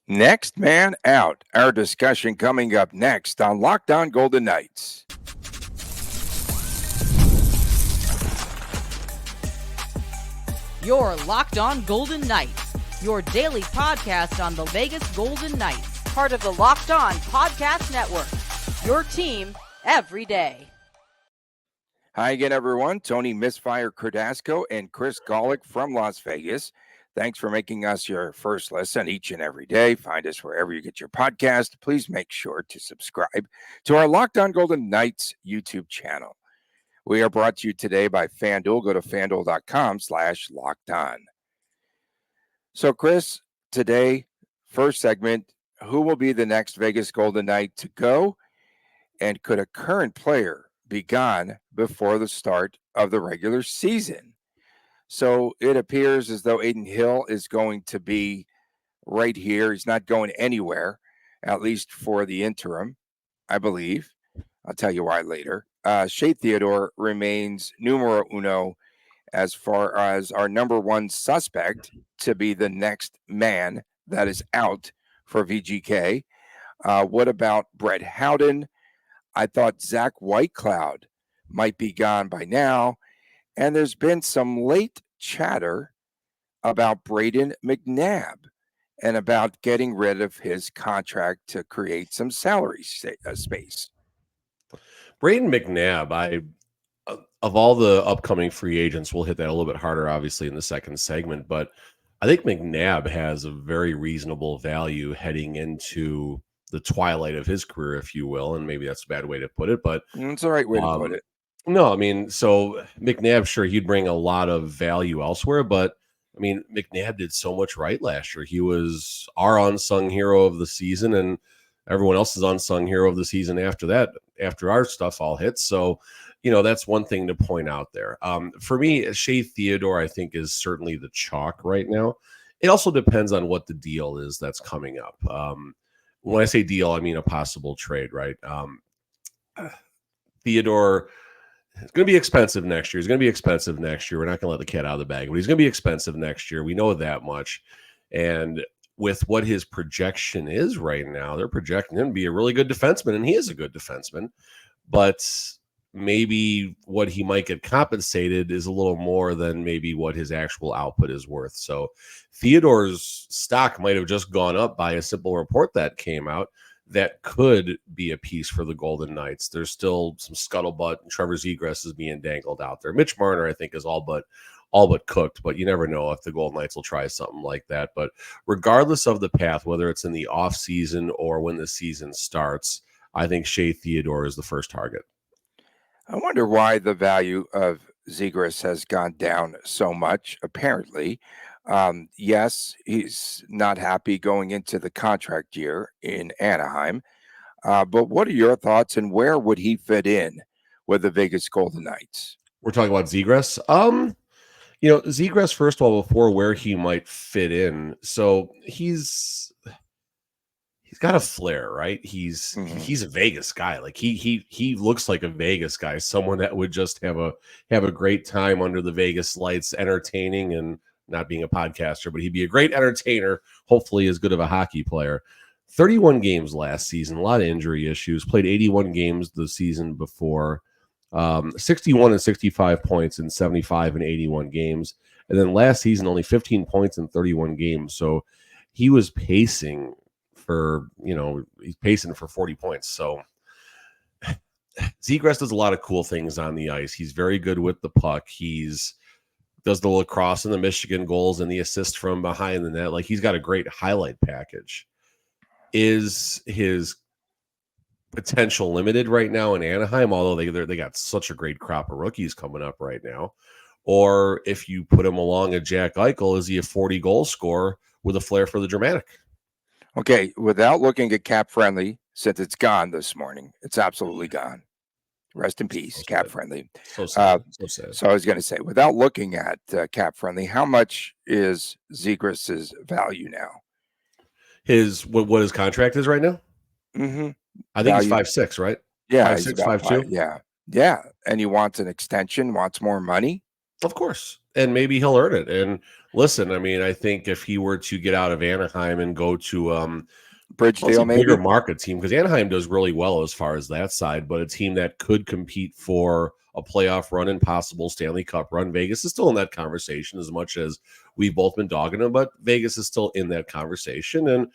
Next man out. Our discussion coming up next on Locked On Golden Knights. You're Locked On Golden Knights, your daily podcast on the Vegas Golden Knights, part of the Locked On Podcast Network. Your team every day. Hi again, everyone. Tony Misfire Cardasco and Chris Golick from Las Vegas. Thanks for making us your first listen each and every day. Find us wherever you get your podcast. Please make sure to subscribe to our Locked On Golden Knights YouTube channel. We are brought to you today by FanDuel. Go to FanDuel.com/LockedOn. So, Chris, today, first segment, who will be the next Vegas Golden Knight to go? And could a current player be gone before the start of the regular season? So it appears as though Adin Hill is going to be right here. He's not going anywhere, at least for the interim, I believe. I'll tell you why later. Shea Theodore remains numero uno as far as our number one suspect to be the next man that is out for VGK. What about Brett Howden? I thought Zach Whitecloud might be gone by now. And there's been some late chatter about Brayden McNabb and about getting rid of his contract to create some salary space. Brayden McNabb, of all the upcoming free agents, we'll hit that a little bit harder, obviously, in the second segment, but I think McNabb has a very reasonable value heading into the twilight of his career, if you will, and maybe that's a bad way to put it, but it's the right way to put it. No, I mean, so McNabb, sure, he'd bring a lot of value elsewhere, but I mean, McNabb did so much right last year. He was our unsung hero of the season, and everyone else's unsung hero of the season after that, after our stuff all hits. So, that's one thing to point out there. For me, Shea Theodore, I think, is certainly the chalk right now. It also depends on what the deal is that's coming up. When I say deal, I mean a possible trade, right? Theodore, it's going to be expensive next year. He's going to be expensive next year. We're not going to let the cat out of the bag, but he's going to be expensive next year. We know that much. And with what his projection is right now, they're projecting him to be a really good defenseman, and he is a good defenseman. But maybe what he might get compensated is a little more than maybe what his actual output is worth. So Theodore's stock might have just gone up by a simple report that came out that could be a piece for the Golden Knights. There's still some scuttlebutt. Trevor Zegras is being dangled out there. Mitch Marner, I think, is all but cooked, but you never know if the Golden Knights will try something like that. But regardless of the path, whether it's in the offseason or when the season starts, I think Shea Theodore is the first target. I wonder why the value of Zegras has gone down so much, apparently. Yes, he's not happy going into the contract year in Anaheim. But what are your thoughts, and where would he fit in with the Vegas Golden Knights? We're talking about Zegras. Zegras, first of all, before where he might fit in. So he's got a flair, right? He's a Vegas guy. Like he looks like a Vegas guy, someone that would just have a great time under the Vegas lights, entertaining and not being a podcaster, but he'd be a great entertainer, hopefully as good of a hockey player. 31 games last season, a lot of injury issues, played 81 games the season before, 61 and 65 points in 75 and 81 games. And then last season, only 15 points in 31 games. So he was pacing for 40 points. So Zegras does a lot of cool things on the ice. He's very good with the puck. Does the lacrosse and the Michigan goals and the assist from behind the net. Like, he's got a great highlight package. Is his potential limited right now in Anaheim, although they got such a great crop of rookies coming up right now? Or if you put him along a Jack Eichel, is he a 40-goal scorer with a flair for the dramatic? Okay, without looking at Cap Friendly, since it's gone this morning, it's absolutely gone. Rest in peace, so Cap Friendly. So sad. So sad. So I was going to say, without looking at Cap Friendly, how much is Zegras' value now? What his contract is right now? Mm-hmm. I think he's 5'6", right? Yeah, 5'6", 5'2". Yeah. And he wants an extension, wants more money. Of course. and maybe he'll earn it. And listen, I mean, I think if he were to get out of Anaheim and go to Bridge let's say deal, bigger maybe. market team, because Anaheim does really well as far as that side, but a team that could compete for a playoff run and possible Stanley Cup run. Vegas is still in that conversation as much as we've both been dogging them, but Vegas is still in that conversation. And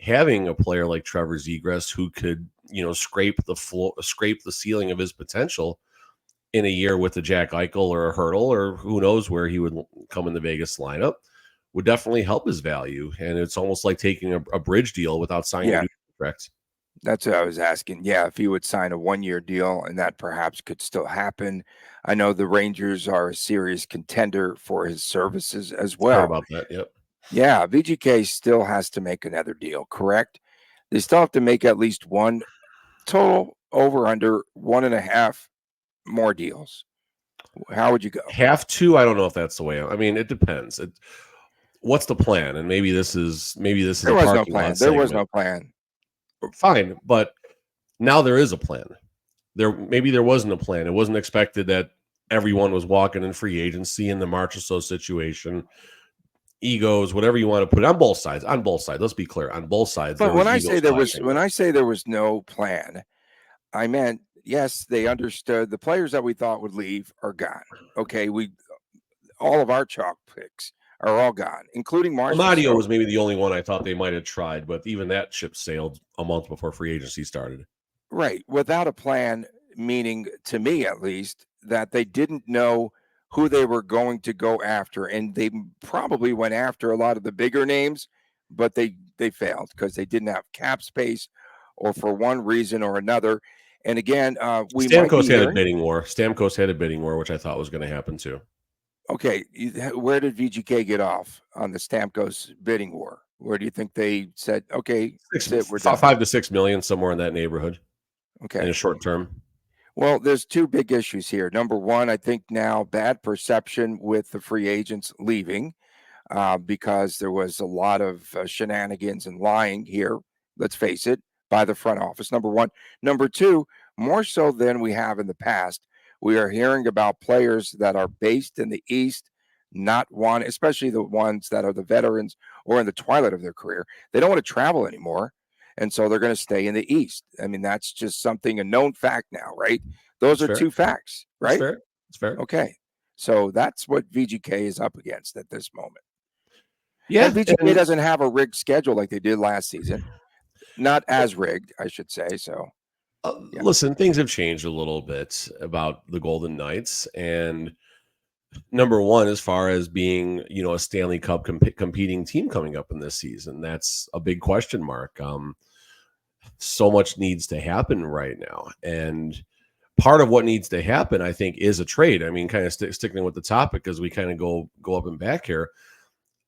having a player like Trevor Zegras who could, scrape the floor, scrape the ceiling of his potential in a year with a Jack Eichel or a Hurdle, or who knows where he would come in the Vegas lineup, would definitely help his value. And it's almost like taking a bridge deal without signing a Yeah, new contract. that's what I was asking. Yeah, if he would sign a 1-year deal, and that perhaps could still happen. I know the Rangers are a serious contender for his services as Heard well. about that. Yep. Yeah, VGK still has to make another deal, correct? They still have to make at least one total over under 1.5 more deals. How would you go? Have to. I don't know if that's the way. I mean, it depends. What's the plan? And maybe this is There a was no parking lot plan. There was segment. no plan. Fine, but now there is a plan. Maybe there wasn't a plan. It wasn't expected that everyone was walking in free agency in the March or so situation. Egos, whatever you want to put it on both sides. On both sides, let's be clear. On both sides, But there was when I egos say there was clashing. no plan, I meant yes, they understood the players that we thought would leave are gone. Okay, all of our chalk picks are all gone, including Marshall. Amadio So was maybe the only one I thought they might have tried, but even that ship sailed a month before free agency started. right, without a plan, meaning to me at least that they didn't know who they were going to go after, and they probably went after a lot of the bigger names, but they failed because they didn't have cap space, or for one reason or another. And again, we might be Stamkos had a hearing. bidding war. Stamkos had a bidding war, which I thought was going to happen too. Okay, where did VGK get off on the Stamkos bidding war? Where do you think they said, okay, that's it, we're done? 5 to 6 million, somewhere in that neighborhood in Okay. a short term. Well, there's two big issues here. Number one, I think now bad perception with the free agents leaving because there was a lot of shenanigans and lying here, let's face it, by the front office. Number one. Number two, more so than we have in the past, we are hearing about players that are based in the East, not one, especially the ones that are the veterans or in the twilight of their career. They don't want to travel anymore. And so they're going to stay in the East. I mean, that's just something, a known fact now, right? Those That's are fair. two facts, That's right? fair. That's fair. Okay. So that's what VGK is up against at this moment. Yeah. And VGK And doesn't have a rigged schedule like they did last season. Not as rigged, I should say. So, yeah. listen, things have changed a little bit about the Golden Knights. And number one, as far as being, a Stanley Cup competing team coming up in this season, that's a big question mark. So much needs to happen right now. And part of what needs to happen, I think, is a trade. I mean, kind of sticking with the topic as we kind of go up and back here.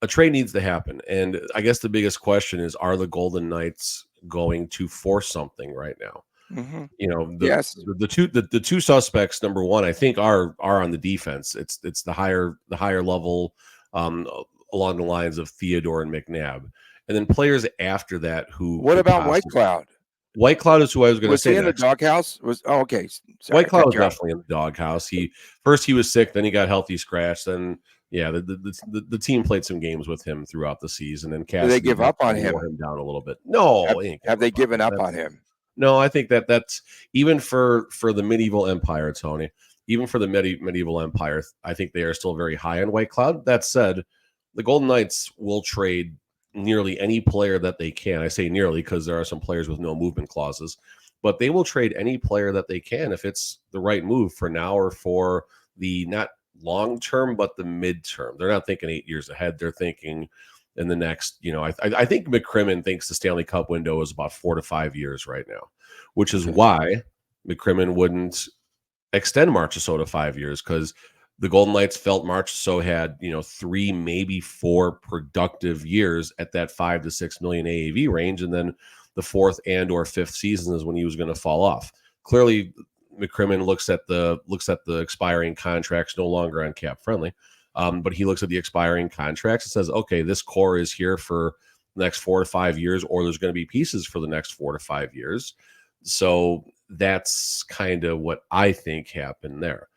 A trade needs to happen. And I guess the biggest question is, are the Golden Knights going to force something right now? Mm-hmm. The Yes. the two suspects, number one, I think are on the defense. It's the higher level, along the lines of Theodore and McNabb, and then players after that who. What about White Cloud? White Cloud is who I was going to Was say he in next. the doghouse? Okay. Sorry, White Cloud was cut you off. definitely in the doghouse. He was sick, then he got healthy scratch. Then the team played some games with him throughout the season, and Do they give up on him? wore him down a little bit. No, Have they given up on him? No, I think that's even for the medieval empire, Tony. Even for the medieval empire, I think they are still very high on White Cloud. That said, the Golden Knights will trade nearly any player that they can. I say nearly because there are some players with no movement clauses, but they will trade any player that they can if it's the right move for now or for the not long term, but the midterm. They're not thinking 8 years ahead. They're thinking in the next, I think McCrimmon thinks the Stanley Cup window is about 4 to 5 years right now, which is why McCrimmon wouldn't extend Marchessault to 5 years, because the Golden Knights felt Marchessault had, 3, maybe 4 productive years at that 5 to 6 million AAV range. And then the 4th and or 5th season is when he was going to fall off. Clearly, McCrimmon looks at the expiring contracts, no longer on cap friendly. But he looks at the expiring contracts and says, okay, this core is here for the next 4 to 5 years, or there's going to be pieces for the next 4 to 5 years. So that's kind of what I think happened there.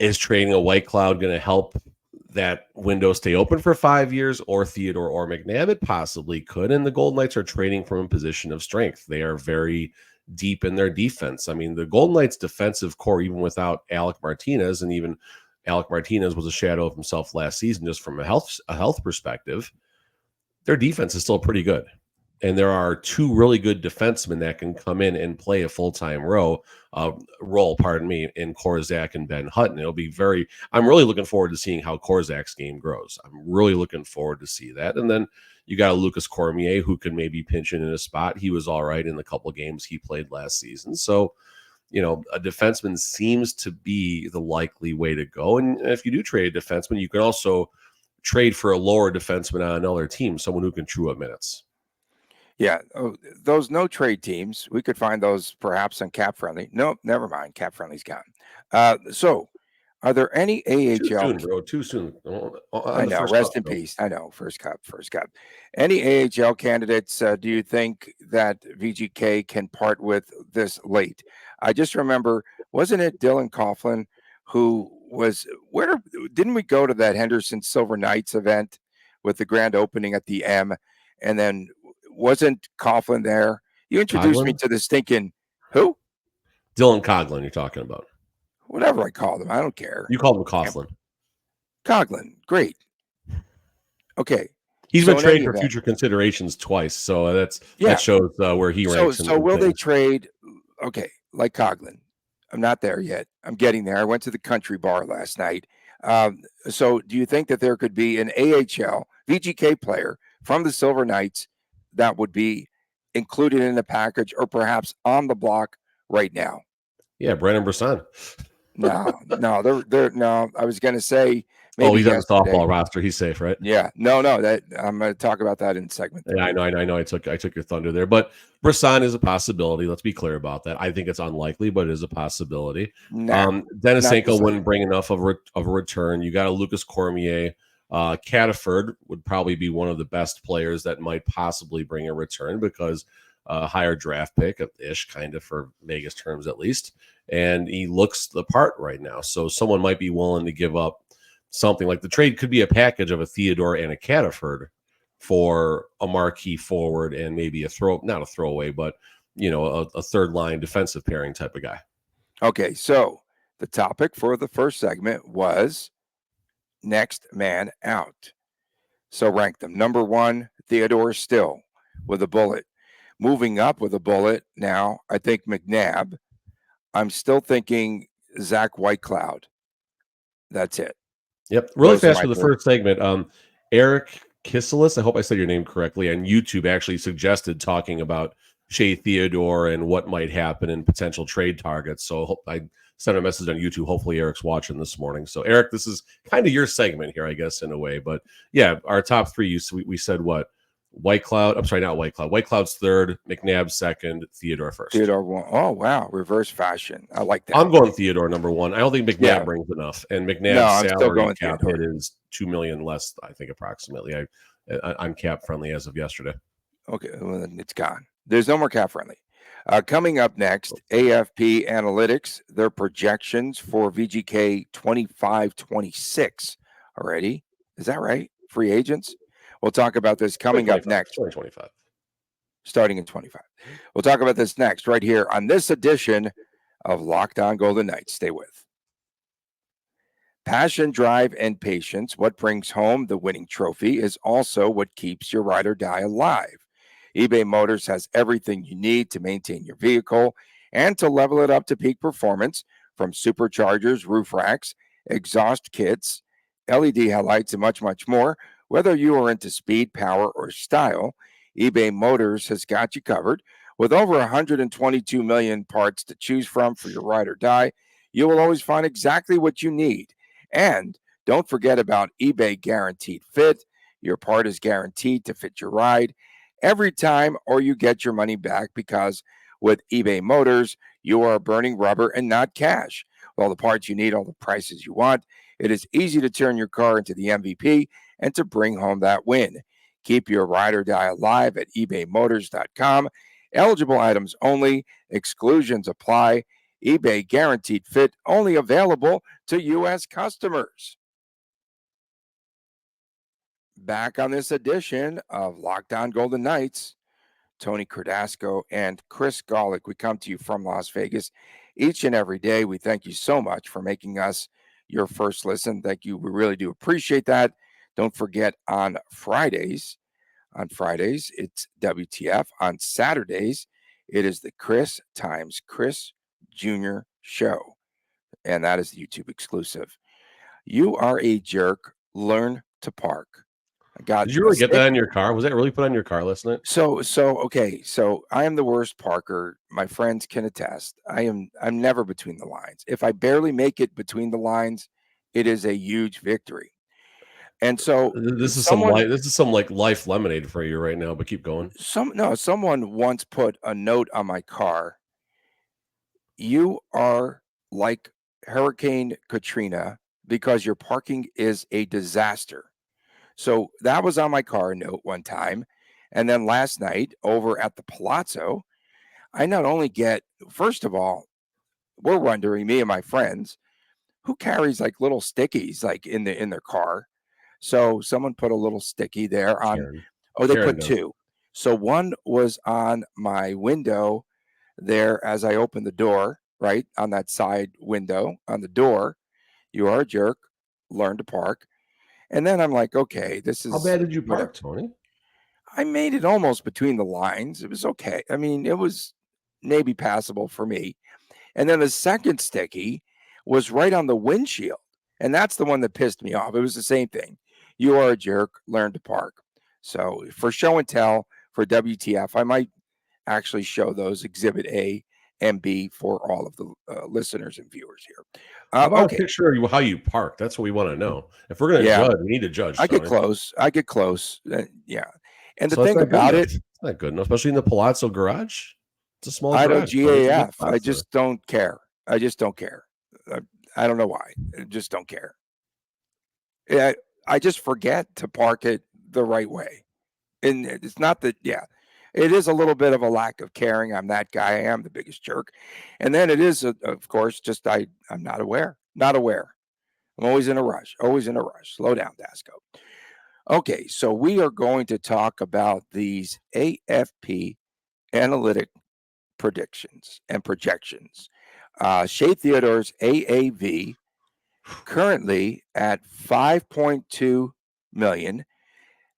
Is trading a White Cloud going to help that window stay open for 5 years, or Theodore or McNabb? It possibly could. And the Golden Knights are trading from a position of strength. They are very deep in their defense. I mean, the Golden Knights defensive core, even without Alec Martinez, and even Alec Martinez was a shadow of himself last season, just from a health perspective, their defense is still pretty good. And there are two really good defensemen that can come in and play a full-time role, in Korzak and Ben Hutton. I'm really looking forward to seeing how Korzak's game grows. I'm really looking forward to see that. And then you got a Lucas Cormier who can maybe pinch in a spot. He was all right in the couple of games he played last season. So, a defenseman seems to be the likely way to go. And if you do trade a defenseman, you can also trade for a lower defenseman on another team, someone who can chew up minutes. Yeah, those no trade teams, we could find those perhaps on Cap Friendly. Nope, never mind. Cap Friendly's gone. So, are there any AHL? Too soon, bro. Too soon. I know. Rest in peace. I know. First cup. Any AHL candidates? Do you think that VGK can part with this late? I just remember, wasn't it Dylan Coughlin who was where? Didn't we go to that Henderson Silver Knights event with the grand opening at the M, and then wasn't Coughlin there? You introduced me to the stinking who? Dylan Coughlin, you're talking about. Whatever I called him, I don't care. You called him Coughlin. Coughlin, great. Okay. He's been traded for future considerations twice, so that shows where he ranks. So will they trade? Okay, like Coughlin. I'm not there yet. I'm getting there. I went to the country bar last night. So do you think that there could be an AHL VGK player from the Silver Knights that would be included in the package, or perhaps on the block right now? Yeah, Brennan Brisson. No. I was going to say. Maybe he's on the softball roster. He's safe, right? Yeah. No. That I'm going to talk about that in segment 3. Yeah, I know. I took your thunder there, but Brisson is a possibility. Let's be clear about that. I think it's unlikely, but it is a possibility. Denisenko wouldn't bring enough of a return. You got a Lucas Cormier. Cataford would probably be one of the best players that might possibly bring a return, because a higher draft pick-ish, kind of, for Vegas terms at least. And he looks the part right now. So someone might be willing to give up something. Like the trade could be a package of a Theodore and a Cataford for a marquee forward and maybe not a throwaway, but a third line defensive pairing type of guy. Okay, so the topic for the first segment was next man out. So rank them. Number 1, Theodore still with a bullet. Moving up with a bullet now, I think McNabb. I'm still thinking Zach Whitecloud. That's it. Yep. Really fast for the first segment. Eric Kisselis, I hope I said your name correctly, on YouTube actually suggested talking about Shea Theodore and what might happen in potential trade targets. So I sent a message on YouTube. Hopefully Eric's watching this morning. So Eric, this is kind of your segment here, I guess, in a way. But yeah, our top 3, we said what? Whitecloud. I'm sorry, not Whitecloud. Whitecloud's 3rd, McNabb 2nd, Theodore 1st. Theodore 1. Oh, wow. Reverse fashion. I like that. I'm going Theodore number 1. I don't think McNabb brings enough. And McNabb's salary cap hit is $2 million less, I think, approximately. I'm cap friendly as of yesterday. Okay. Well, then it's gone. There's no more cap friendly. Coming up next, AFP Analytics, their projections for VGK 25-26 already. Is that right? Free agents? We'll talk about this coming up next. 2025. Starting in 25. We'll talk about this next right here on this edition of Locked On Golden Knights. Stay with. Passion, drive, and patience. What brings home the winning trophy is also what keeps your ride or die alive. eBay Motors has everything you need to maintain your vehicle and to level it up to peak performance, from superchargers, roof racks, exhaust kits, LED headlights, and much, much more. Whether you are into speed, power, or style, eBay Motors has got you covered. With over 122 million parts to choose from for your ride or die, you will always find exactly what you need. And don't forget about eBay Guaranteed Fit. Your part is guaranteed to fit your ride every time, or you get your money back, because with eBay Motors, you are burning rubber and not cash. With all the parts you need, all the prices you want, it is easy to turn your car into the MVP and to bring home that win. Keep your ride or die alive at ebaymotors.com. Eligible items only. Exclusions apply. eBay guaranteed fit, only available to U.S. customers. Back on this edition of Locked On Golden Knights, Tony Cardasco and Chris Golick. We come to you from Las Vegas each and every day. We thank you so much for making us your first listen. Thank you. We really do appreciate that. Don't forget on Fridays, it's WTF. On Saturdays, it is the Chris times Chris Jr. show. And that is the YouTube exclusive. You are a jerk. Learn to park. Did you really get that in your car? Was that really put on your car last night? So I am the worst parker. My friends can attest. I'm never between the lines. If I barely make it between the lines, it is a huge victory. And so this is some like life lemonade for you right now, but keep going. Someone once put a note on my car. You are like Hurricane Katrina because your parking is a disaster. So that was on my car note one time. And then last night over at the Palazzo, I not only get, first of all, we're wondering, me and my friends, who carries like little stickies like in their car. So someone put a little sticky there on, Karen. They Karen put does. two. So one was on my window there as I opened the door, right on that side window on the door. You are a jerk. Learn to park. And then I'm like, okay, this is. How bad did you park, Tony? I made it almost between the lines. It was okay. I mean, it was maybe passable for me. And then the second sticky was right on the windshield. And that's the one that pissed me off. It was the same thing. You are a jerk. Learn to park. So for show and tell, for WTF, I might actually show those Exhibit A and B for all of the listeners and viewers here. How about a picture of how you park? That's what we want to know. If we're going to judge, we need to judge. I get close. Yeah. And the So thing about it, it's not good enough, especially in the Palazzo garage. It's a small I garage. don't GAF. I just don't care. I just don't care. I don't know why. I just don't care. I just forget to park it the right way. And it's not that, it is a little bit of a lack of caring. I'm that guy. I am the biggest jerk. And then it is, of course, just I'm not aware. Not aware. I'm always in a rush. Slow down, Dasco. Okay, so we are going to talk about these AFP analytic predictions and projections. Shea Theodore's AAV currently at 5.2 million.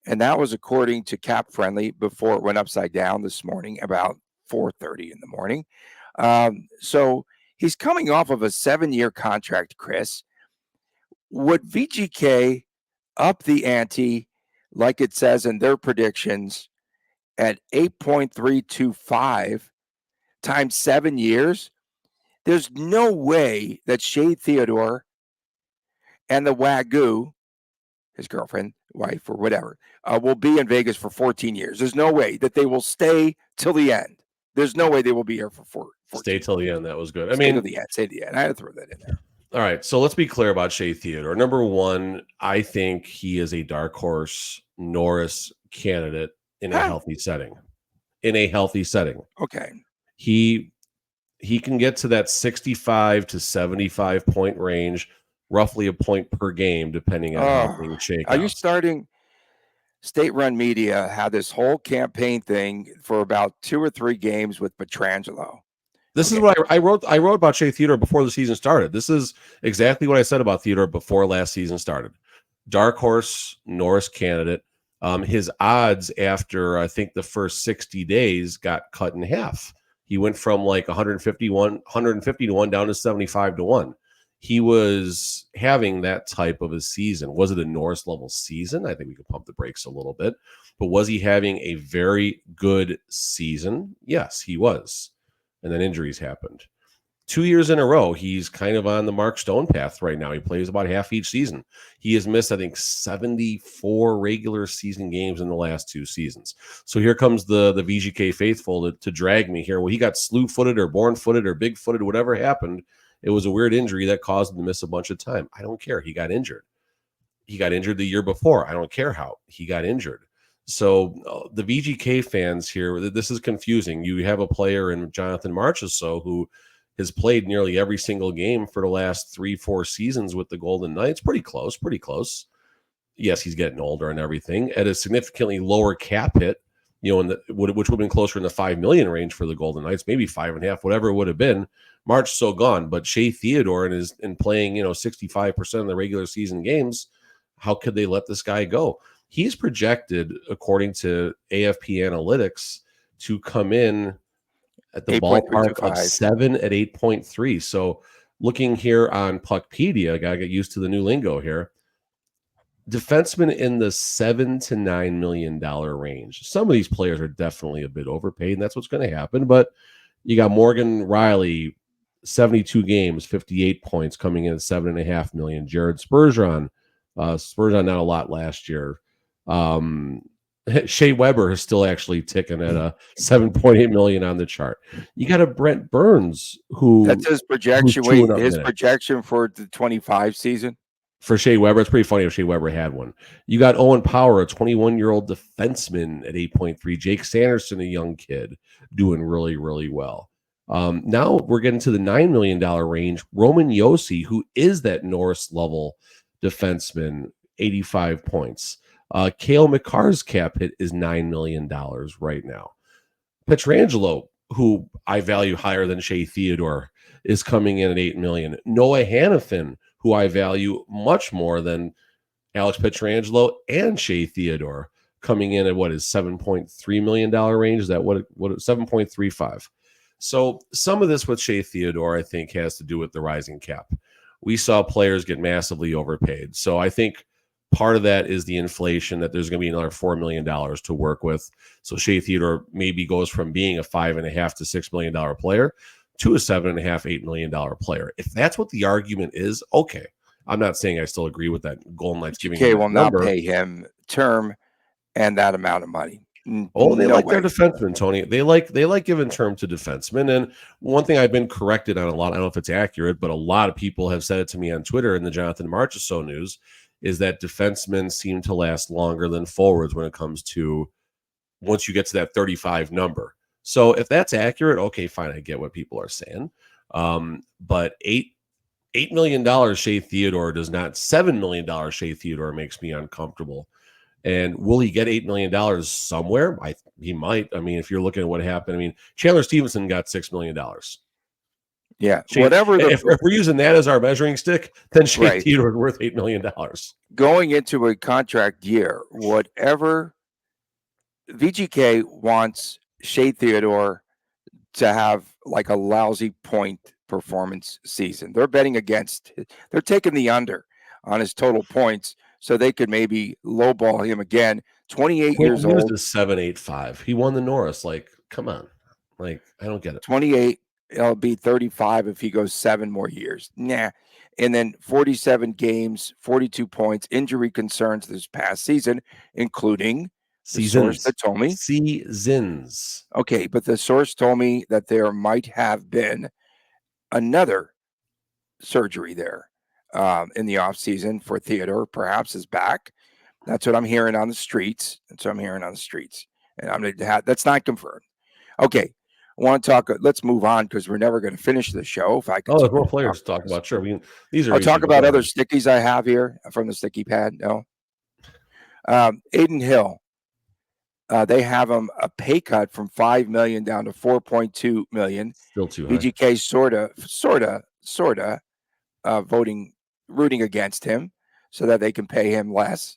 And that was according to Cap Friendly before it went upside down this morning, about 4:30 in the morning. So he's coming off of a 7-year contract, Chris. Would VGK up the ante, like it says in their predictions, at 8.325 times 7 years? There's no way that Shea Theodore and the Wagyu, his girlfriend, wife, or whatever, will be in Vegas for 14 years. There's no way that they will stay till the end. There's no way they will be here for 14 Stay till the end. That was good. Stay to the end. I had to throw that in there. All right, so let's be clear about Shea Theodore. Number one, I think he is a dark horse Norris candidate in a healthy setting. Okay. He can get to that 65 to 75 point range, roughly a point per game, depending on how things shake out. Are you starting? State-run media had this whole campaign thing for about 2 or 3 games with Pietrangelo. This is what I wrote. I wrote about Shea Theodore before the season started. This is exactly what I said about Theodore before last season started. Dark horse Norris candidate. His odds after I think the first 60 days got cut in half. He went from like 150 to 1 down to 75 to 1. He was having that type of a season. Was it a Norris level season? I think we could pump the brakes a little bit. But was he having a very good season? Yes, he was. And then injuries happened. 2 years in a row, he's kind of on the Mark Stone path right now. He plays about half each season. He has missed, I think, 74 regular season games in the last 2 seasons. So here comes the VGK faithful to drag me here. Well, he got slew-footed or born-footed or big-footed, whatever happened. It was a weird injury that caused him to miss a bunch of time. I don't care. He got injured. He got injured the year before. I don't care how. He got injured. So the VGK fans here, this is confusing. You have a player in Jonathan Marchessault who has played nearly every single game for the last 3-4 seasons with the Golden Knights. Pretty close. Yes, he's getting older and everything at a significantly lower cap hit, which would have been closer in the $5 million range for the Golden Knights, maybe 5.5, whatever it would have been. March so gone, but Shea Theodore and playing 65% of the regular season games, how could they let this guy go? He's projected, according to AFP Analytics, to come in at the ballpark of 7 at 8.3. So looking here on Puckpedia, gotta get used to the new lingo here. Defensemen in the $7 to $9 million range. Some of these players are definitely a bit overpaid, and that's what's going to happen. But you got Morgan Riley, 72 games, 58 points, coming in at $7.5 million. Jared Spurgeon not a lot last year. Shea Weber is still actually ticking at a $7.8 million on the chart. You got a Brent Burns who that's his projection. His projection for the 25 season for Shea Weber. It's pretty funny if Shea Weber had one. You got Owen Power, a 21-year-old defenseman at 8.3. Jake Sanderson, a young kid, doing really, really well. Now we're getting to the $9 million range. Roman Josi, who is that Norris level defenseman, 85 points. Cale Makar's cap hit is $9 million right now. Pietrangelo, who I value higher than Shea Theodore, is coming in at $8 million. Noah Hannafin, who I value much more than Alex Pietrangelo and Shea Theodore, coming in at what is $7.3 million range. Is that what 7.35? So some of this with Shea Theodore, I think, has to do with the rising cap. We saw players get massively overpaid. So I think part of that is the inflation, that there's going to be another $4 million to work with. So Shea Theodore maybe goes from being a $5.5 to $6 million player to a $7.5, $8 million player. If that's what the argument is, okay. I'm not saying I still agree with that. Golden Knights giving him will number. Not pay him term and that amount of money. Oh, they like their defensemen, Tony. They like giving term to defensemen. And one thing I've been corrected on a lot, I don't know if it's accurate, but a lot of people have said it to me on Twitter in the Jonathan Marchessault news, is that defensemen seem to last longer than forwards when it comes to once you get to that 35 number. So if that's accurate, okay, fine, I get what people are saying. But $8 million Shea Theodore does not. $7 million Shea Theodore makes me uncomfortable. And will he get $8 million somewhere? He might. I mean, if you're looking at what happened, I mean, Chandler Stevenson got $6 million. Yeah, whatever. If we're using that as our measuring stick, then Shea Theodore is worth $8 million. Going into a contract year, whatever VGK wants Shea Theodore to have like a lousy point performance season. They're betting against. They're taking the under on his total points, so they could maybe lowball him again. 28 years old. He was a 7.85. He won the Norris. Like, come on. Like, I don't get it. 28. It'll be 35 if he goes 7 more years. Nah. And then 47 games, 42 points, injury concerns this past season, including the source that told me. Seasons. Okay, but the source told me that there might have been another surgery there in the offseason for Theodore. Perhaps his back. That's what I'm hearing on the streets. And that's not confirmed. Okay. I want to talk. Let's move on because we're never going to finish the show. If I could, there's more players to talk about. Sure, these are. I'll talk about other stickies I have here from the sticky pad. No, Adin Hill. They have him a pay cut from $5 million down to $4.2 million. Still too high. VGK sorta rooting against him so that they can pay him less.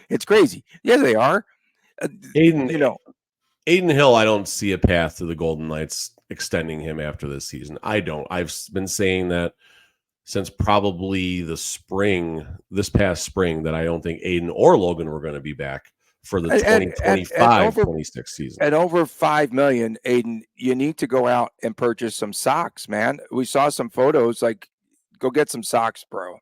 It's crazy. Yes, they are. Adin Hill, I don't see a path to the Golden Knights extending him after this season. I don't. I've been saying that since probably this past spring, that I don't think Adin or Logan were going to be back for the 2025-26 season. At over $5 million, Adin, you need to go out and purchase some socks, man. We saw some photos. Like, go get some socks, bro.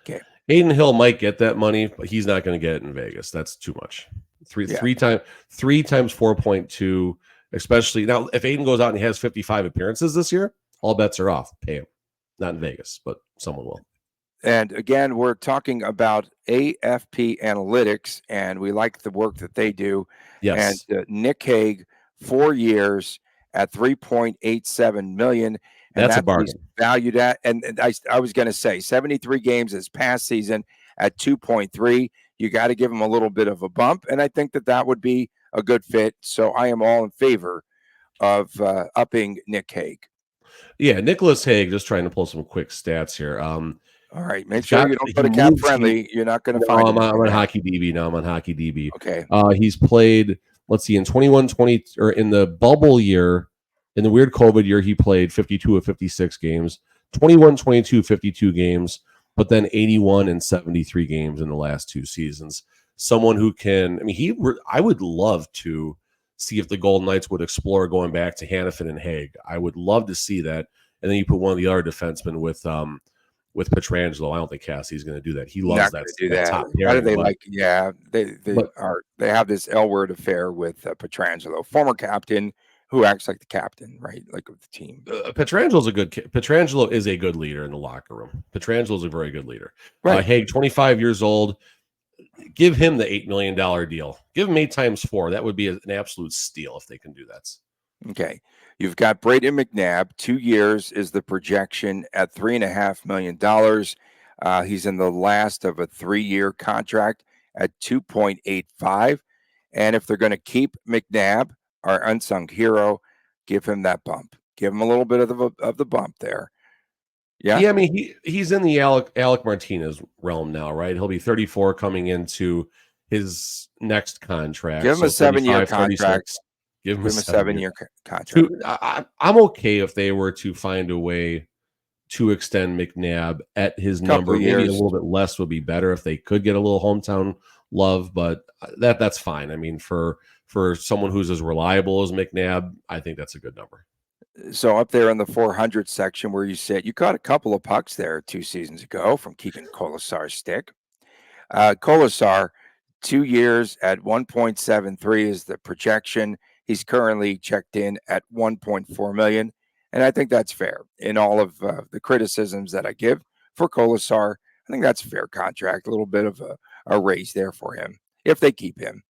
Okay. Adin Hill might get that money, but he's not going to get it in Vegas. That's too much. Three times 4.2, especially now. If Adin goes out and he has 55 appearances this year, all bets are off. Pay him, not in Vegas, but someone will. And again, we're talking about AFP Analytics, and we like the work that they do. Yes. And Nick Hague, 4 years at $3.87 million. And That's a what he's bargain. valued at. And I was going to say 73 games this past season at 2.3. You got to give him a little bit of a bump. And I think that would be a good fit. So I am all in favor of upping Nick Hague. Yeah, Nicholas Hague, just trying to pull some quick stats here. All right, make He's sure got you don't he go to Cap moved Friendly. You're not going to No, find I'm anything on there. Hockey DB. No, I'm on Hockey DB. Okay. He's played, let's see, in 21-20, or in the bubble year, in the weird COVID year, he played 52 of 56 games, 21-22, 52 games, but then 81 and 73 games in the last 2 seasons. Someone who can, I mean, I would love to see if the Golden Knights would explore going back to Hannafin and Hague. I would love to see that. And then you put one of the other defensemen with Pietrangelo. I don't think Cassie's going to do that. He loves Not that, gonna do that that. top Why do pairing. they but, like? Yeah, they but they have this L word affair with Pietrangelo, former captain, who acts like the captain, right? Like of the team. Pietrangelo is a good leader in the locker room. Pietrangelo is a very good leader. Right. Hague, 25 years old. Give him the $8 million deal. Give him 8 times 4. That would be an absolute steal if they can do that. Okay. You've got Braden McNabb. 2 years is the projection at $3.5 million. He's in the last of a 3-year contract at 2.85. And if they're going to keep McNabb, our unsung hero, give him that bump. Give him a little bit of the bump there. Yeah. I mean, he's in the Alec Martinez realm now, right? He'll be 34 coming into his next contract. Give him a 7-year 35, contract. 36. Give him a 7-year contract. I'm okay if they were to find a way to extend McNabb at his number. Maybe a little bit less would be better if they could get a little hometown love, but that's fine. I mean, for someone who's as reliable as McNabb, I think that's a good number. So up there in the 400 section where you sit, you caught a couple of pucks there 2 seasons ago from Keegan Kolasar's stick. Kolasar, 2 years at 1.73 is the projection. He's currently checked in at 1.4 million. And I think that's fair in all of the criticisms that I give for Kolasar. I think that's a fair contract, a little bit of a raise there for him if they keep him.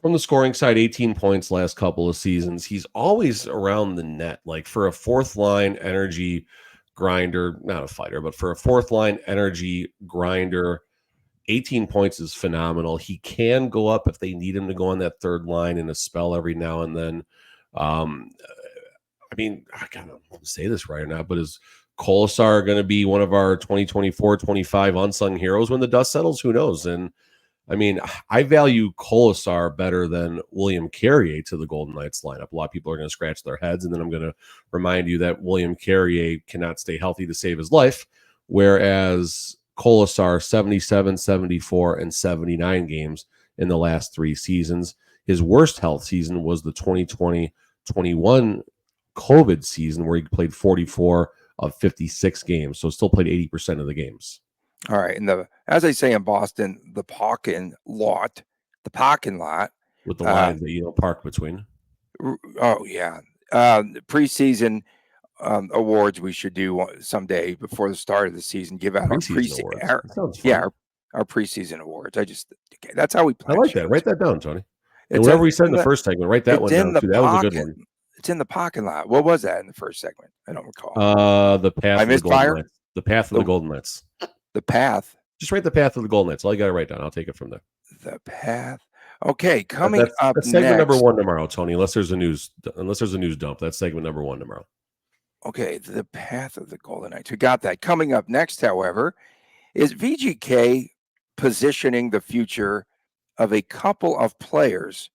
From the scoring side, 18 points last couple of seasons. He's always around the net. Like for a fourth line energy grinder, not a fighter, but for a fourth line energy grinder, 18 points is phenomenal. He can go up if they need him to go on that third line in a spell every now and then. I mean, I kind of want to say this right or not, but is Kolasar going to be one of our 2024-25 unsung heroes when the dust settles? Who knows? And I mean, I value Kolasar better than William Carrier to the Golden Knights lineup. A lot of people are going to scratch their heads, and then I'm going to remind you that William Carrier cannot stay healthy to save his life, whereas Kolasar 77, 74, and 79 games in the last 3 seasons. His worst health season was the 2020-21 COVID season where he played 44 of 56 games, so still played 80% of the games. All right, and as I say in Boston, the parking lot with the lines that you don't park between. Oh yeah, preseason awards we should do someday before the start of the season. Give out our preseason awards. Our preseason awards. That's how we play. I like that. Write that down, Tony. And whatever we said in the first segment, write that one down too. That was a good one. It's in the parking lot. What was that in the first segment? I don't recall. The path. of the Golden Knights. The path of the Golden Knights. The path. Just write the path of the Golden Knights. All you got to write down. I'll take it from there. The path. Okay, coming up that's segment number 1 tomorrow, Tony. Unless there's a news dump, that's segment number 1 tomorrow. Okay, the path of the Golden Knights. We got that. Coming up next, however, is VGK positioning the future of a couple of players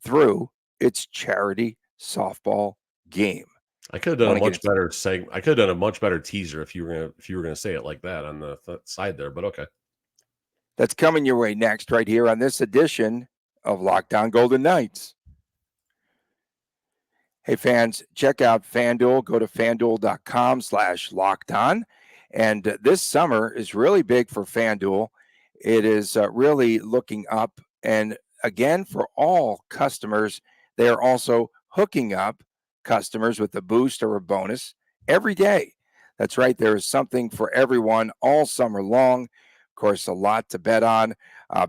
through its charity softball game. I could have done a much better segment. I could have done a much better teaser if you were gonna say it like that on the side there. But okay, that's coming your way next, right here on this edition of Lockdown Golden Knights. Hey fans, check out FanDuel. Go to FanDuel.com/lockedon. And this summer is really big for FanDuel. It is really looking up. And again, for all customers, they are also hooking up customers with a boost or a bonus every day. That's right. There is something for everyone all summer long. Of course, a lot to bet on.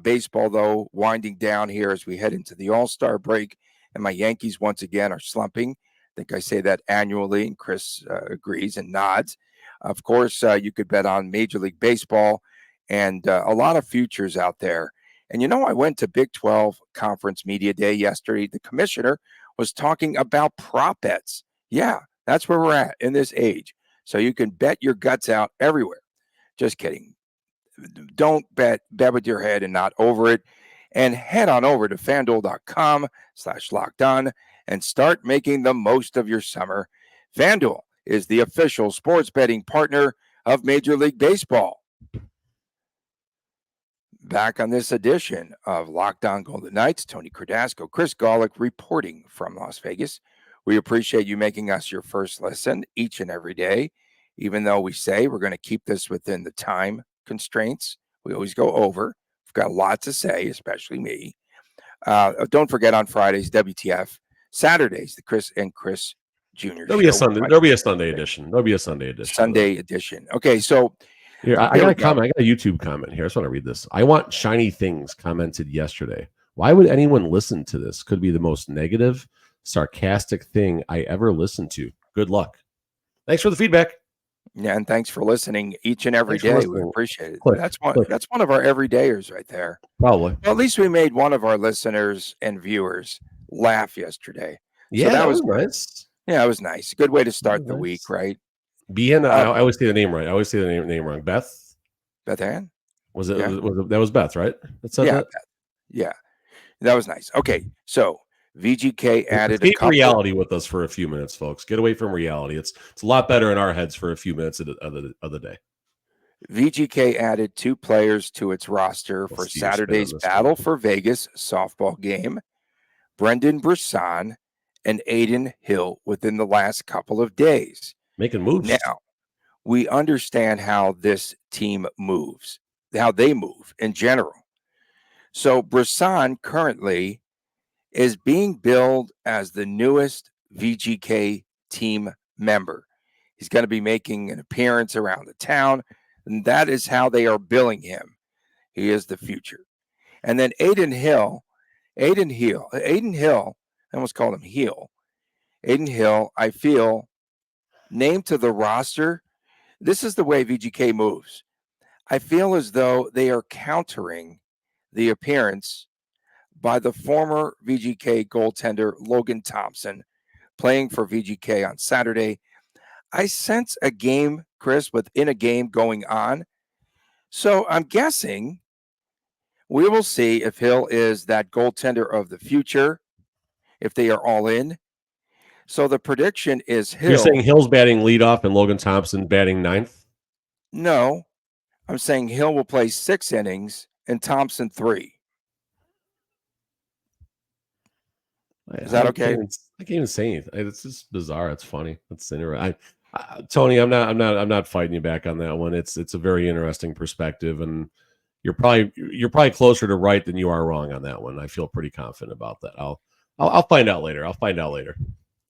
Baseball, though, winding down here as we head into the All-Star break. and my Yankees once again are slumping. I think I say that annually, and Chris agrees and nods. Of course, you could bet on Major League Baseball and a lot of futures out there. And I went to Big 12 Conference Media Day yesterday. The commissioner was talking about prop bets. Yeah, that's where we're at in this age. So you can bet your guts out everywhere. Just kidding. Don't bet with your head and not over it. And head on over to FanDuel.com/lockedon and start making the most of your summer. FanDuel is the official sports betting partner of Major League Baseball. Back on this edition of Locked On Golden Knights, Tony Cardasco, Chris Golick reporting from Las Vegas. We appreciate you making us your first listen each and every day, even though we say we're going to keep this within the time constraints. We always go over. We've got a lot to say, especially me. Don't forget on Fridays, WTF. Saturdays, the Chris and Chris Jr. There'll be a Sunday. There'll be a Sunday edition. There'll be a Sunday edition. Sunday edition. Okay, so here I got a comment. I got a YouTube comment here. I just want to read this. I want shiny things commented yesterday. Why would anyone listen to this? Could be the most negative, sarcastic thing I ever listened to. Good luck. Thanks for the feedback. Yeah, and thanks for listening each and every day. We appreciate it. Click. That's one of our everydayers right there. Probably. Well, at least we made one of our listeners and viewers laugh yesterday. Yeah, so that was nice. Yeah, it was nice. Good way to start the week, right? I always say the name right. I always say the name wrong. Beth Ann? Was it? Yeah. That was Beth, right? That said that? Beth. Yeah, that was nice. Okay, so VGK added a couple. Reality with us for a few minutes, folks. Get away from reality. It's a lot better in our heads for a few minutes of the day. VGK added 2 players to its roster for Saturday's Battle for Vegas softball game. Brendan Brisson and Adin Hill within the last couple of days. Making moves. Now, we understand how this team moves, how they move in general. So Brisson currently is being billed as the newest VGK team member. He's going to be making an appearance around the town, and that is how they are billing him. He is the future. And then Adin Hill, I almost called him Heel. Adin Hill, I feel, named to the roster. This is the way VGK moves. I feel as though they are countering the appearance by the former VGK goaltender Logan Thompson playing for VGK on Saturday. I sense a game, Chris, within a game going on. So I'm guessing we will see if Hill is that goaltender of the future, if they are all in. So the prediction is Hill. You're saying Hill's batting leadoff and Logan Thompson batting ninth? No, I'm saying Hill will play 6 innings and Thompson 3. Is that okay? I can't even say anything. It's just bizarre. It's funny. It's interesting. Tony, I'm not fighting you back on that one. It's a very interesting perspective, and you're probably closer to right than you are wrong on that one. I feel pretty confident about that. I'll find out later.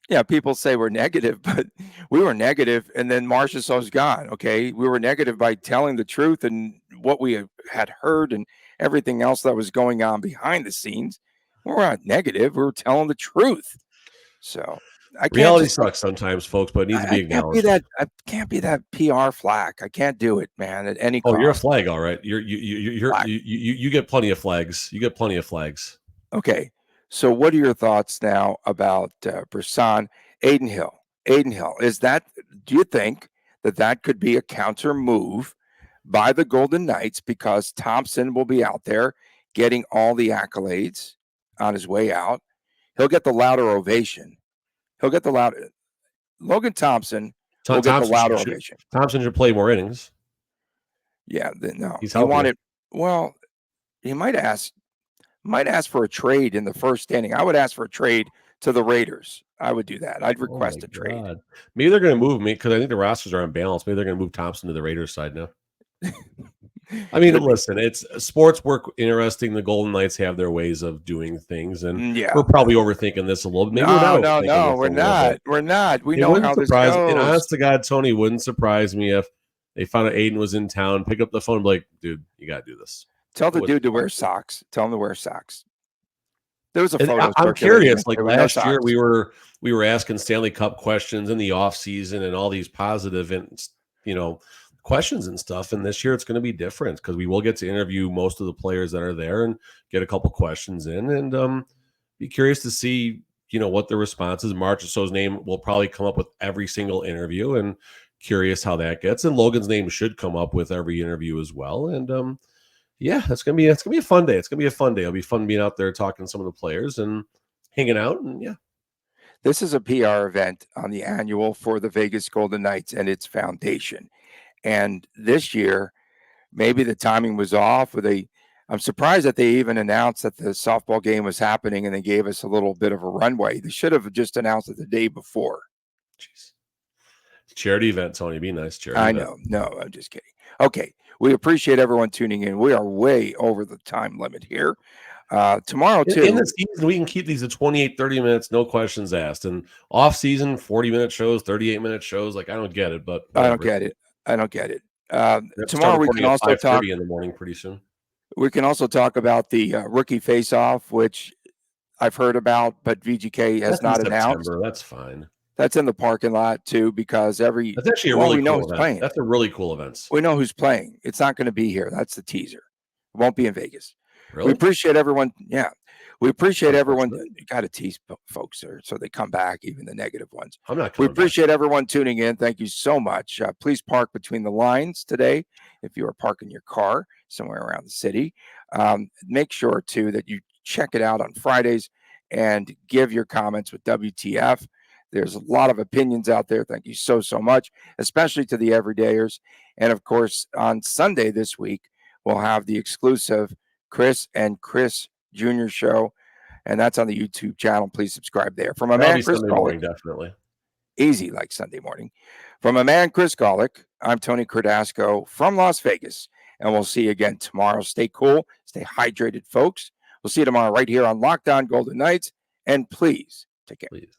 Yeah, people say we're negative, but we were negative, and then Marchessault's gone. Okay, we were negative by telling the truth and what we had heard and everything else that was going on behind the scenes. We're not negative. We're telling the truth. So reality sucks sometimes, folks, but it needs to be acknowledged. I can't be that PR flack. I can't do it, man. At any cost. Oh, you're a flag, all right. You get plenty of flags. You get plenty of flags. Okay. So what are your thoughts now about Brisson, Adin Hill? Do you think that could be a counter move by the Golden Knights because Thompson will be out there getting all the accolades on his way out? He'll get the louder ovation. Logan Thompson will get the louder ovation. Thompson should play more innings. Yeah, no. He might ask for a trade in the first inning. I would ask for a trade to the Raiders. I would do that. I'd request a trade. Maybe they're going to move me because I think the rosters are unbalanced. Maybe they're going to move Thompson to the Raiders side now. I mean, listen, it's sports work interesting. The Golden Knights have their ways of doing things, and we're probably overthinking this a little bit. Maybe we're not. We're not. We know how this goes. And honest to God, Tony, wouldn't surprise me if they found out Adin was in town, pick up the phone, and be like, dude, you got to do this. Tell the dude to wear socks. Tell him to wear socks. There was a And photo. I'm circulating curious, like yesterday with no last year socks. we were asking Stanley Cup questions in the off season and all these positive and questions and stuff. And this year it's going to be different because we will get to interview most of the players that are there and get a couple questions in and be curious to see, what the response is. Marchessault's name will probably come up with every single interview and curious how that gets. And Logan's name should come up with every interview as well. And yeah, it's gonna be a fun day. It's gonna be a fun day. It'll be fun being out there talking to some of the players and hanging out. And yeah, This is a PR event on the annual for the Vegas Golden Knights and its foundation. And this year, maybe the timing was off. I'm surprised that they even announced that the softball game was happening and they gave us a little bit of a runway. They should have just announced it the day before. jeez. Charity event, Tony. Be nice. Charity I event. know. No, I'm just kidding. Okay. We appreciate everyone tuning in. We are way over the time limit here. Tomorrow, too. In the season, we can keep these at 28, 30 minutes, no questions asked. And off season, 40-minute shows, 38-minute shows. Like, I don't get it, but I whatever. don't get it. We have to start Tomorrow we recording can at also talk. 5:30 in the morning pretty soon. We can also talk about the rookie face-off, which I've heard about, but VGK has That's not in announced. September. That's fine. That's in the parking lot too, because That's actually a really we know cool who's event. playing. That's a really cool event. We know who's playing. It's not going to be here. That's the teaser. It won't be in Vegas. Really? We appreciate everyone. Yeah, we appreciate everyone. Unfortunately. You got to tease folks there so they come back, even the negative ones. I'm not We coming back. appreciate everyone tuning in. Thank you so much. Please park between the lines today if you are parking your car somewhere around the city. Make sure, too, that you check it out on Fridays and give your comments with WTF. There's a lot of opinions out there. Thank you so much, especially to the everydayers. And, of course, on Sunday this week, we'll have the exclusive Chris and Chris Jr. show, and that's on the YouTube channel. Please subscribe there. From a That'll man, be Chris Sunday morning, Golick, definitely. easy like Sunday morning. From a man, Chris Golick, I'm Tony Cardasco from Las Vegas, and we'll see you again tomorrow. Stay cool, stay hydrated, folks. We'll see you tomorrow right here on Locked On Golden Knights, and please take care. Please.